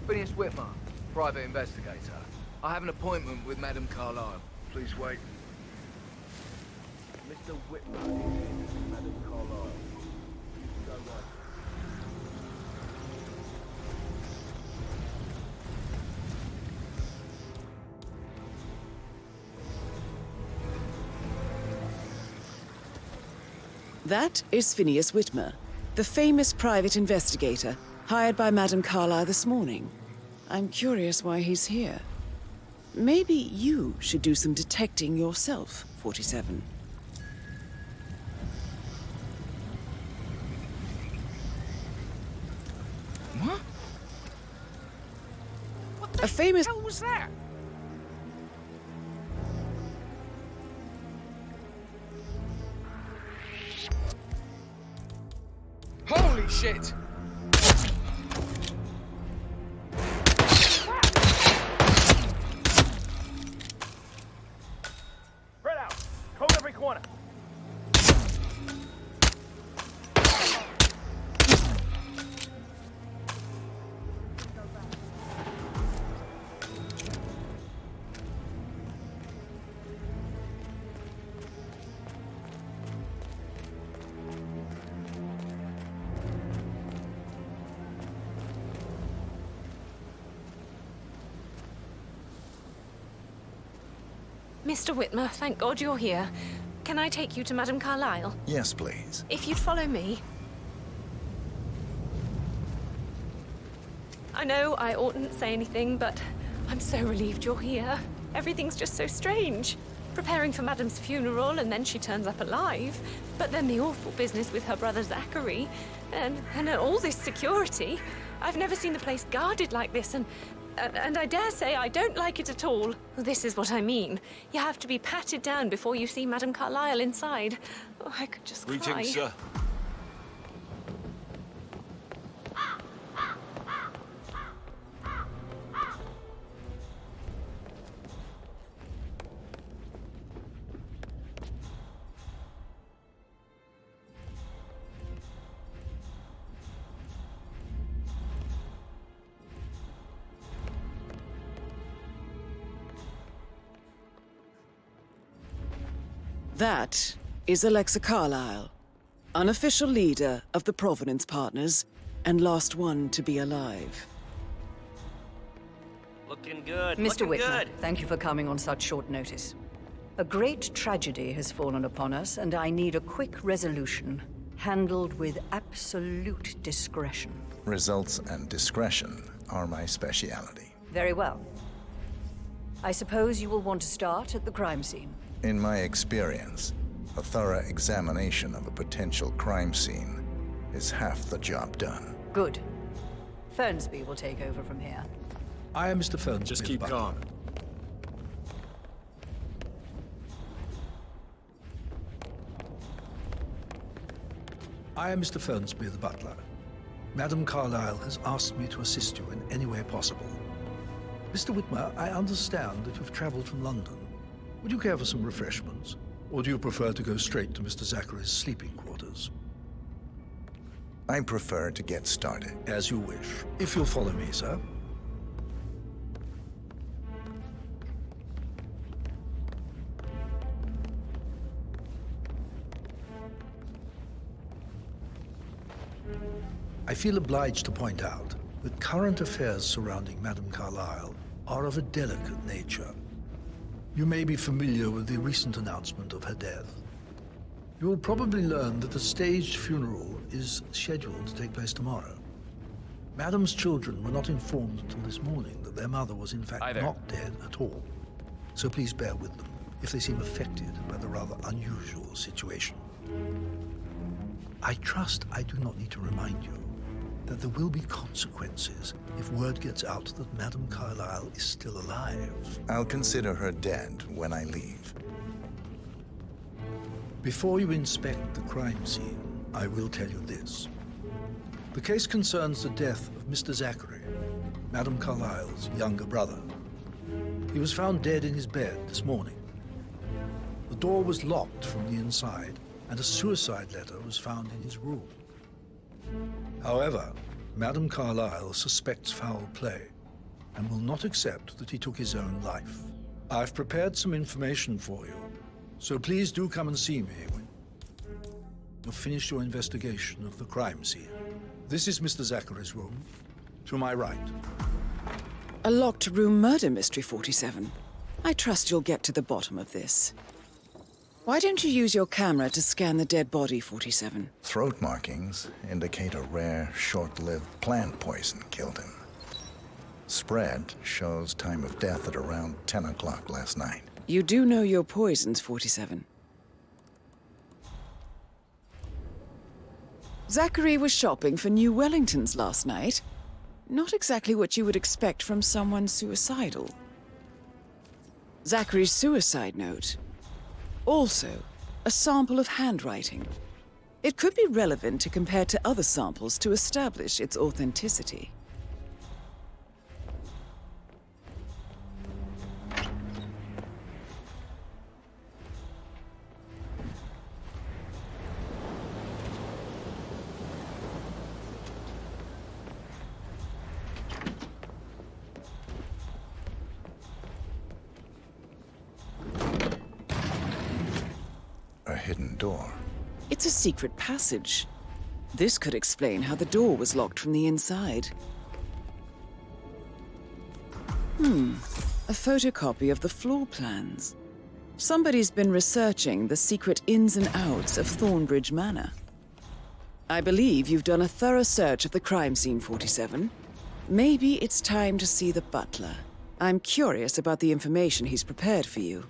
Phineas Whitmer, private investigator. I have an appointment with Madame Carlyle. Please wait. Mr. Whitmer is in. Madam Carlyle. Go right. That is Phineas Whitmer, the famous private investigator hired by Madame Carlyle this morning. I'm curious why he's here. Maybe you should do some detecting yourself, 47. What? What the A famous... hell was that? Holy shit! Spread out. Coat every corner. Mr. Whitmer, thank God you're here. Can I take you to Madame Carlyle? Yes, please. If you'd follow me. I know I oughtn't say anything, but I'm so relieved you're here. Everything's just so strange. Preparing for Madame's funeral, and then she turns up alive. But then the awful business with her brother Zachary, and all this security. I've never seen the place guarded like this, and I dare say I don't like it at all. This is what I mean. You have to be patted down before you see Madame Carlyle inside. Oh, I could just cry. Greetings, sir. That is Alexa Carlyle, unofficial leader of the Providence Partners, and last one to be alive. Looking good. Mr. Looking Whitmer, good. thank you for coming on such short notice. A great tragedy has fallen upon us, and I need a quick resolution, handled with absolute discretion. Results and discretion are my speciality. Very well. I suppose you will want to start at the crime scene. In my experience, a thorough examination of a potential crime scene is half the job done. Good. Fernsby will take over from here. I am Mr. Fernsby. Just keep Butler. calm. I am Mr. Fernsby, the butler. Madame Carlyle has asked me to assist you in any way possible. Mr. Whitmer, I understand that you've traveled from London. Would you care for some refreshments? Or do you prefer to go straight to Mr. Zachary's sleeping quarters? I prefer to get started. As you wish. If you'll follow me, sir. I feel obliged to point out that current affairs surrounding Madame Carlyle are of a delicate nature. You may be familiar with the recent announcement of her death. You will probably learn that the staged funeral is scheduled to take place tomorrow. Madame's children were not informed until this morning that their mother was in fact not dead at all. So please bear with them if they seem affected by the rather unusual situation. I trust I do not need to remind you that there will be consequences if word gets out that Madame Carlyle is still alive. I'll consider her dead when I leave. Before you inspect the crime scene, I will tell you this. The case concerns the death of Mr. Zachary, Madame Carlyle's younger brother. He was found dead in his bed this morning. The door was locked from the inside, and a suicide letter was found in his room. However, Madame Carlyle suspects foul play and will not accept that he took his own life. I've prepared some information for you, so please do come and see me when you've finished your investigation of the crime scene. This is Mr. Zachary's room, to my right. A locked room murder mystery, 47. I trust you'll get to the bottom of this. Why don't you use your camera to scan the dead body, 47? Throat markings indicate a rare, short-lived plant poison killed him. Spread shows time of death at around 10 o'clock last night. You do know your poisons, 47. Zachary was shopping for New Wellingtons last night. Not exactly what you would expect from someone suicidal. Zachary's suicide note. Also, a sample of handwriting. It could be relevant to compare to other samples to establish its authenticity. A hidden door. It's a secret passage. This could explain how the door was locked from the inside. A photocopy of the floor plans. Somebody's been researching the secret ins and outs of Thornbridge Manor. I believe you've done a thorough search of the crime scene, 47. Maybe it's time to see the butler. I'm curious about the information he's prepared for you.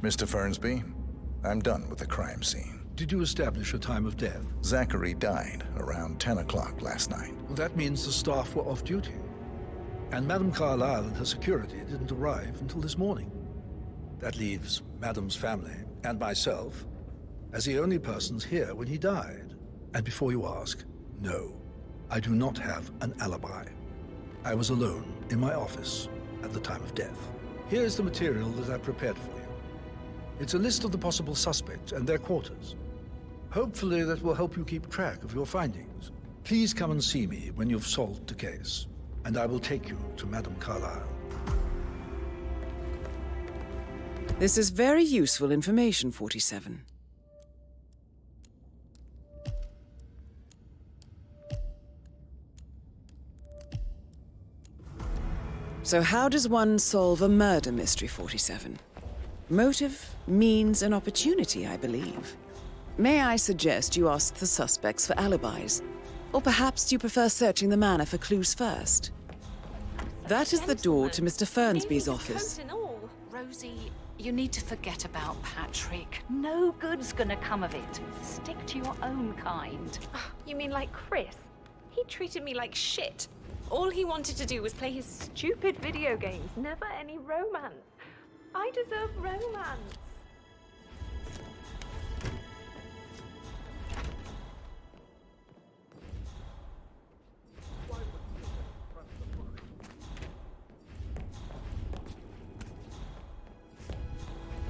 Mr. Fernsby, I'm done with the crime scene. Did you establish a time of death? Zachary died around 10 o'clock last night. Well, that means the staff were off duty. And Madame Carlyle and her security didn't arrive until this morning. That leaves Madame's family and myself as the only persons here when he died. And before you ask, no, I do not have an alibi. I was alone in my office at the time of death. Here's the material that I prepared for you. It's a list of the possible suspects and their quarters. Hopefully that will help you keep track of your findings. Please come and see me when you've solved the case, and I will take you to Madame Carlyle. This is very useful information, 47. So how does one solve a murder mystery, 47? Motive, means, and opportunity, I believe. May I suggest you ask the suspects for alibis? Or perhaps do you prefer searching the manor for clues first? That is the door to Mr. Fernsby's office. Rosie, you need to forget about Patrick. No good's gonna come of it. Stick to your own kind. You mean like Chris? He treated me like shit. All he wanted to do was play his stupid video games, never any romance. I deserve romance.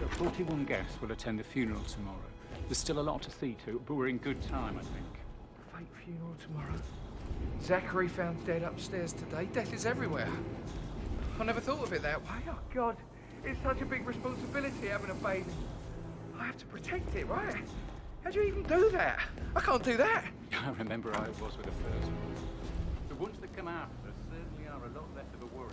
The 41 guests will attend the funeral tomorrow. There's still a lot to see to, but we're in good time, I think. Fake funeral tomorrow. Zachary found dead upstairs today. Death is everywhere. I never thought of it that way. Oh, God. It's such a big responsibility having a baby. I have to protect it, right? How do you even do that? I can't do that. I remember how it was with the first one. The ones that come after certainly are a lot less of a worry.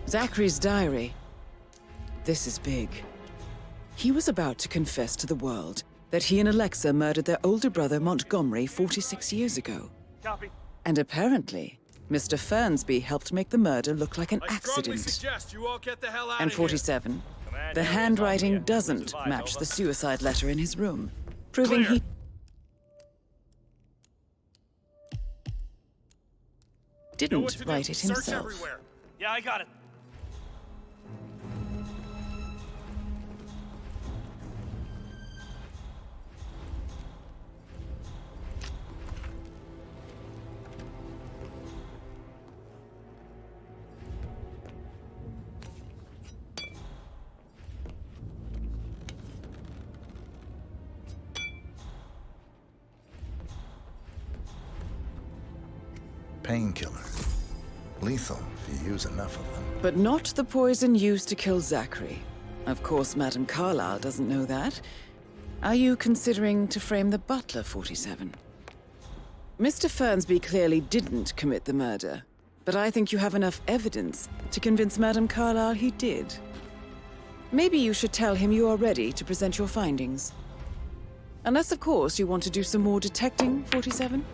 Zachary's diary. This is big. He was about to confess to the world that he and Alexa murdered their older brother Montgomery 46 years ago. Copy. And apparently, Mr. Fernsby helped make the murder look like an I strongly accident. suggest you all get the hell out And of 47, The handwriting doesn't match the suicide letter in his room, proving he didn't write it himself. Yeah, I got it. Painkiller. Lethal if you use enough of them. But not the poison used to kill Zachary. Of course, Madame Carlyle doesn't know that. Are you considering to frame the butler, 47? Mr. Fernsby clearly didn't commit the murder, but I think you have enough evidence to convince Madame Carlyle he did. Maybe you should tell him you are ready to present your findings. Unless, of course, you want to do some more detecting, 47?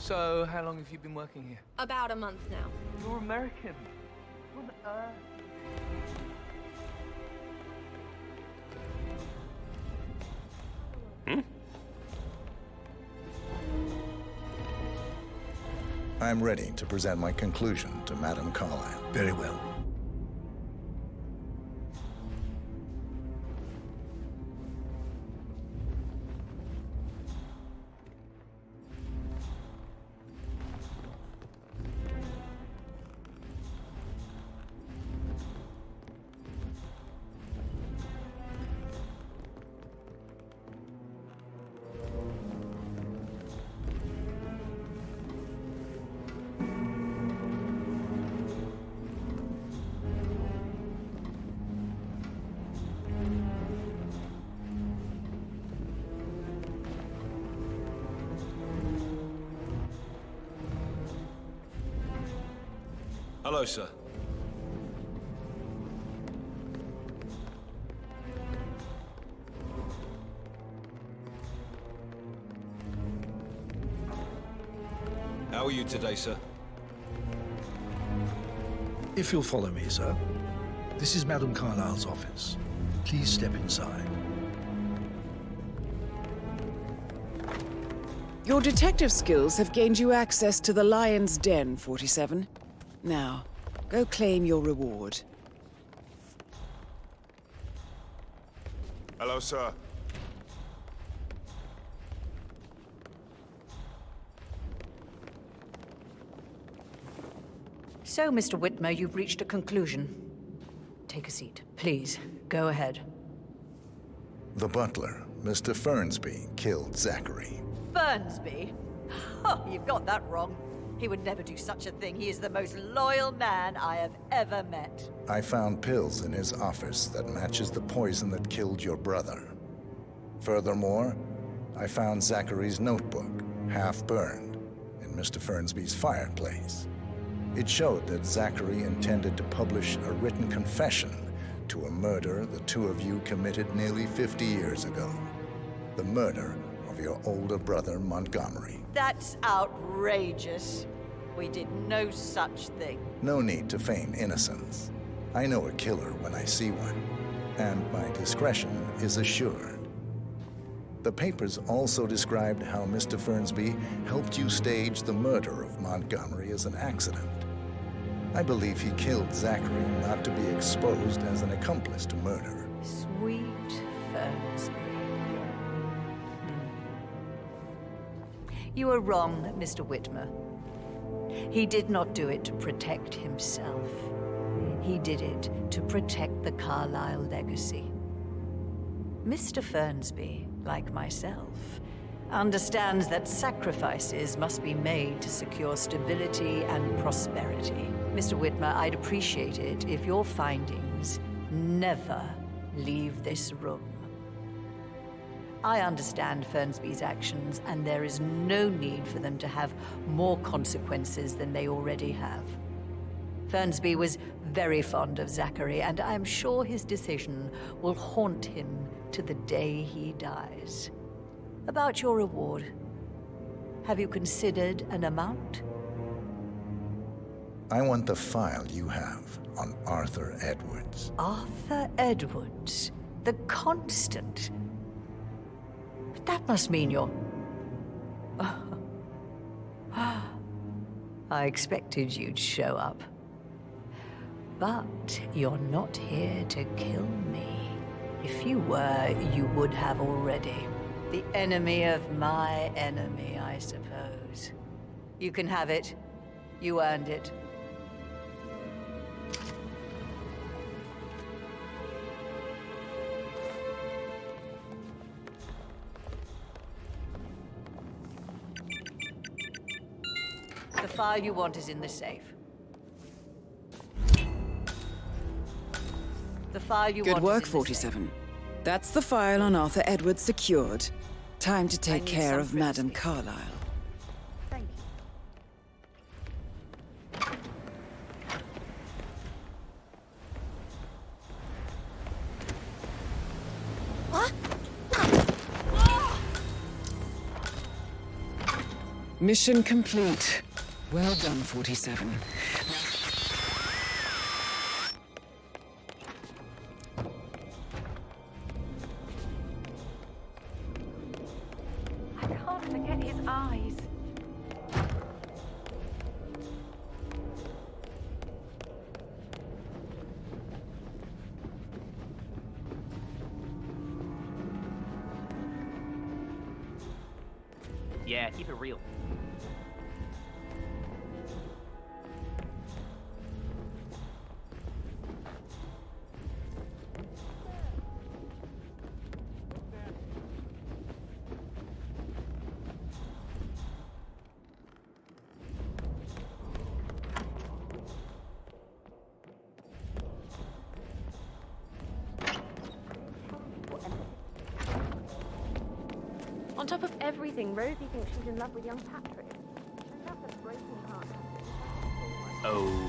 So, how long have you been working here? About a month now. You're American. What on earth? I'm ready to present my conclusion to Madame Carlyle. Very well. Hello, sir. How are you today, sir? If you'll follow me, sir. This is Madame Carlyle's office. Please step inside. Your detective skills have gained you access to the Lion's Den, 47. Now, go claim your reward. Hello, sir. So, Mr. Whitmer, you've reached a conclusion. Take a seat. Please, go ahead. The butler, Mr. Fernsby, killed Zachary. Fernsby? Oh, you've got that wrong. He would never do such a thing. He is the most loyal man I have ever met. I found pills in his office that matches the poison that killed your brother. Furthermore, I found Zachary's notebook, half burned, in Mr. Fernsby's fireplace. It showed that Zachary intended to publish a written confession to a murder the two of you committed nearly 50 years ago. The murder of your older brother, Montgomery. That's outrageous. We did no such thing. No need to feign innocence. I know a killer when I see one, and my discretion is assured. The papers also described how Mr. Fernsby helped you stage the murder of Montgomery as an accident. I believe he killed Zachary not to be exposed as an accomplice to murder. Sweet Fernsby. You are wrong, Mr. Whitmer. He did not do it to protect himself. He did it to protect the Carlyle legacy. Mr. Fernsby, like myself, understands that sacrifices must be made to secure stability and prosperity. Mr. Whitmer, I'd appreciate it if your findings never leave this room. I understand Fernsby's actions, and there is no need for them to have more consequences than they already have. Fernsby was very fond of Zachary, and I'm sure his decision will haunt him to the day he dies. About your reward, have you considered an amount? I want the file you have on Arthur Edwards. Arthur Edwards, the Constant. But that must mean you're... I expected you'd show up. But you're not here to kill me. If you were, you would have already. The enemy of my enemy, I suppose. You can have it. You earned it. The file you want is in the safe. The file you want Good work, is in the safe. 47. That's the file on Arthur Edwards secured. Time to take need care some of Madame privacy. Carlyle. Thank you. Mission complete. Well done, 47. I can't forget his eyes. Yeah, keep it real. On top of everything, Rosie thinks she's in love with young Patrick. And that's a breaking heart. Oh.